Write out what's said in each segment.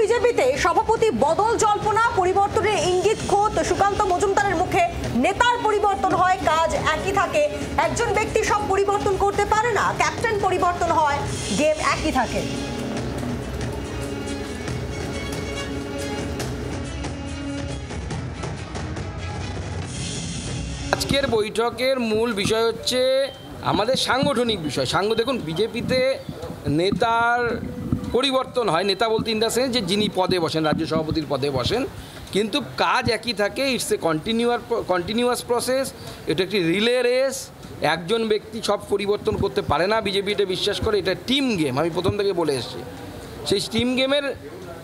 বিজেপিতে সভাপতি বদল জল্পনা, পরিবর্তনের ইঙ্গিত খোদ সুকান্ত মজুমদারের মুখে। নেতার পরিবর্তন হয়, কাজ একই থাকে। একজন ব্যক্তি সব পরিবর্তন করতে পারে না, ক্যাপ্টেন পরিবর্তন হয়, গেম একই থাকে। আজকের বৈঠকের মূল বিষয় হচ্ছে আমাদের সাংগঠনিক বিষয়। দেখুন, বিজেপিতে নেতার পরিবর্তন হয়, নেতা বলতে ইন দ্য সেন্স যে যিনি পদে বসেন, রাজ্য সভাপতির পদে বসেন, কিন্তু কাজ একই থাকে। It's a continuous process. এটা একটি রিলে রেস। একজন ব্যক্তি সব পরিবর্তন করতে পারে না, বিজেপি এটা বিশ্বাস করে। এটা টিম গেম, আমি প্রথম থেকে বলে এসেছি। সেই টিম গেমের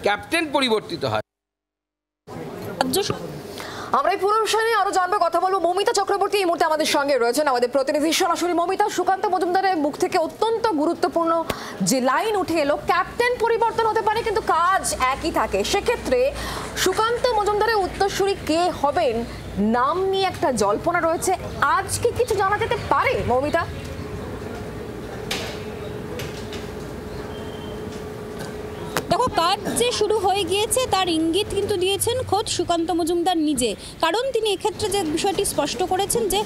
ক্যাপ্টেন পরিবর্তিত হয়। আমরা এই পুরো বিষয় নিয়ে আরো জানবো, কথা বলবো। মমিতা চক্রবর্তী এই মুহূর্তে আমাদের সঙ্গে রয়েছেন, আমাদের প্রতিনিধি সরাসরি। মমিতা, সুকান্ত মজুমদারের মুখ থেকে অত্যন্ত গুরুত্বপূর্ণ যে লাইন উঠে এলো, ক্যাপ্টেন পরিবর্তন হতে পারে কিন্তু কাজ একই থাকে। সেক্ষেত্রে সুকান্ত মজুমদারের উত্তরসূরি কে হবেন নাম নিয়ে একটা জল্পনা রয়েছে। আজ কি কিছু জানা যেতে পারে মমিতা? দেখো, কাজ যে শুরু হয়ে গিয়েছে তার ইঙ্গিত কিন্তু দিয়েছেন খোদ সুকান্ত মজুমদার নিজে। কারণ তিনি এক্ষেত্রে যে বিষয়টি স্পষ্ট করেছেন যে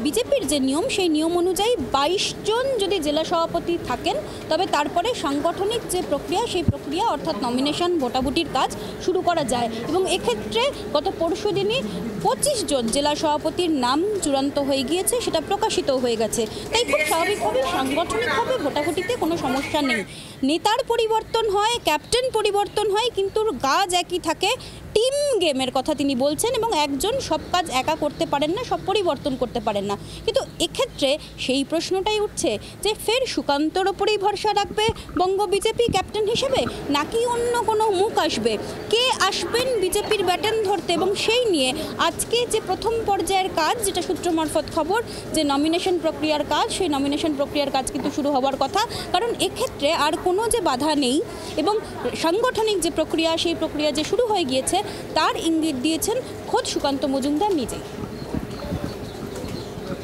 বিজেপির যে নিয়ম, সেই নিয়ম অনুযায়ী 22 জন যদি জেলা সভাপতি থাকেন তবে তারপরে সাংগঠনিক যে প্রক্রিয়া, সেই প্রক্রিয়া অর্থাৎ নমিনেশন ভোটাভুটির কাজ শুরু করা যায়। এবং এক্ষেত্রে গত পরশু দিনই 25 জন জেলা সভাপতির নাম চূড়ান্ত হয়ে গিয়েছে, সেটা প্রকাশিত হয়ে গেছে। তাই খুব স্বাভাবিকভাবে সাংগঠনিকভাবে ভোটাভুটিতে কোনো সমস্যা নেই। নেতার পরিবর্তন হয়, ক্যাপ্টেন পরিবর্তন হয়, কিন্তু কাজ একই থাকে। টিম গেমের কথা তিনি বলছেন এবং একজন সব কাজ একা করতে পারেন না, সব পরিবর্তন করতে পারেন না। কিন্তু এক্ষেত্রে সেই প্রশ্নটাই উঠছে যে ফের সুকান্তর ওপরেই ভরসা রাখবে বঙ্গ বিজেপি ক্যাপ্টেন হিসেবে, নাকি অন্য কোনো মুখ আসবে? কে আসবেন বিজেপির ব্যাটন ধরতে? এবং সেই নিয়ে আজকে যে প্রথম পর্যায়ের কাজ, যেটা সূত্র মারফত খবর, যে নমিনেশন প্রক্রিয়ার কাজ, সেই নমিনেশন প্রক্রিয়ার কাজ কিন্তু শুরু হওয়ার কথা। কারণ এক্ষেত্রে আর কোনো যে বাধা নেই এবং সাংগঠনিক যে প্রক্রিয়া, সেই প্রক্রিয়া যে শুরু হয়ে গিয়েছে তার ইঙ্গিত দিয়েছেন খোদ সুকান্ত মজুমদার নিজেই।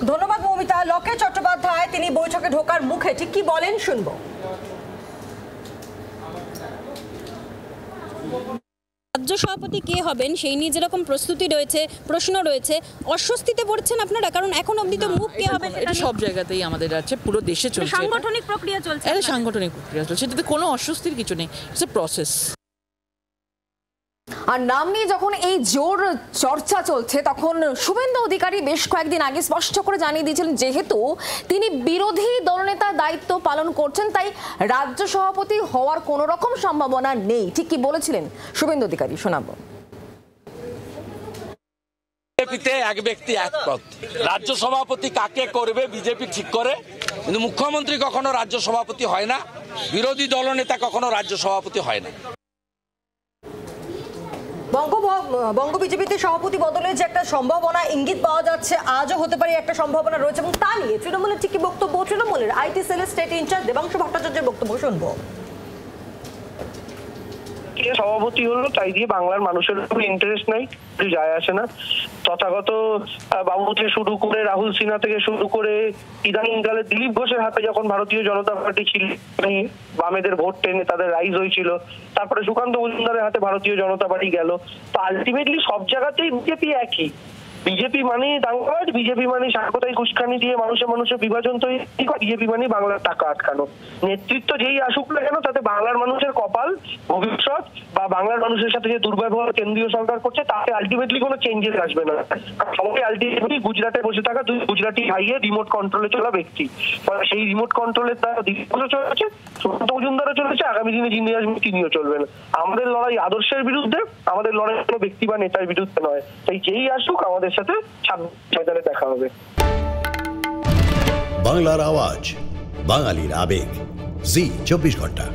ধন্যবাদ মমিতা। লকেট চট্টোপাধ্যায় তিনি বৈঠকে ঢোকার মুখে ঠিক কি বলেন শুনবো। রাজ্য সভাপতি কে হবেন সেই নিয়ে যেরকম প্রস্তুতি রয়েছে, প্রশ্ন রয়েছে, অস্বস্তিতে পড়ছেন আপনারা? কারণ এখন অবধি তো মুখ কে হবেন এটা সব জায়গাতেই আমাদের আছে, পুরো দেশে চলছে, সাংগঠনিক প্রক্রিয়া চলছে। এটা সাংগঠনিক প্রক্রিয়া চলছে, এটাতে কোনো অস্বস্তির কিছু নেই, ইটস এ প্রসেস। আর নাম নিয়ে যখন এই জোর চর্চা চলছে, তখন শুভেন্দু অধিকারী বেশ কয়েকদিন আগে স্পষ্ট করে জানিয়ে দিয়েছিলেন যেহেতু তিনি বিরোধী দলনেতার দায়িত্ব পালন করছেন, তাই রাজ্য সভাপতি হওয়ার কোনো রকম সম্ভাবনা নেই। ঠিক কি বলেছিলেন শুভেন্দু অধিকারী, শোনাবো। বিজেপিতে এক ব্যক্তি এক পদ, রাজ্য সভাপতি কাকে করবে বিজেপি ঠিক করে, কিন্তু মুখ্যমন্ত্রী কখনো রাজ্য সভাপতি হয় না, বিরোধী দলনেতা কখনো রাজ্য সভাপতি হয় না। বঙ্গ বিজেপিতে সভাপতি বদলের যে একটা সম্ভাবনা ইঙ্গিত পাওয়া যাচ্ছে, আজও হতে পারে একটা সম্ভাবনা রয়েছে, এবং তা নিয়ে তৃণমূলের ঠিকই বক্তব্য, তৃণমূলের আইটি সেলের স্টেট ইনচার্জ দেবাংশু ভট্টাচার্যের বক্তব্য শুনবো। সভাপতি হলো তাই দিয়ে বাংলার মানুষের কোনো ইন্টারেস্ট নাই, কিছু যায় আসে না। তথাগত বাবু থেকে শুরু করে রাহুল সিনহা থেকে শুরু করে ইদানিংকালে দিলীপ ঘোষের হাতে যখন ভারতীয় জনতা পার্টি ছিল, বামেদের ভোট টেনে তাদের রাইজ হয়েছিল, তারপরে সুকান্ত মজুমদারের হাতে ভারতীয় জনতা পার্টি গেল। তো আলটিমেটলি সব জায়গাতেই বিজেপি একই। বিজেপি মানে দাঙ্গাবাজ, বিজেপি মানে সাংগঠনিক উস্কানি দিয়ে মানুষের বিভাজন তৈরি, বিজেপি মানে বাংলার টাকা আটকানো। নেতৃত্ব যেই আসুক না কেন, তাতে বাংলার মানুষের কপাল, ভবিষ্যৎ বা বাংলার মানুষের সাথে যে দুর্ব্যবহার কেন্দ্রীয় সরকার করছে, তাতে আলটিমেটলি কোনো চেঞ্জেস আসবে না। সবাই আলটিমেটলি গুজরাটে বসে থাকা দুই গুজরাটি ভাইয়ে রিমোট কন্ট্রোলে চলা ব্যক্তি, সেই রিমোট কন্ট্রোলের দ্বারা দিলীপ চলেছে, সুকান্ত মজুমদারও চলেছে, আগামী দিনে যিনি আসবেন তিনিও চলবেন। আমাদের লড়াই আদর্শের বিরুদ্ধে, আমাদের লড়াই কোনো ব্যক্তি বা নেতার বিরুদ্ধে নয়। তাই যেই আসুক আমাদের সাথে ময়দানে দেখা হবে। বাংলার আওয়াজ, বাঙালির আবেগ, জি 24 ঘন্টা।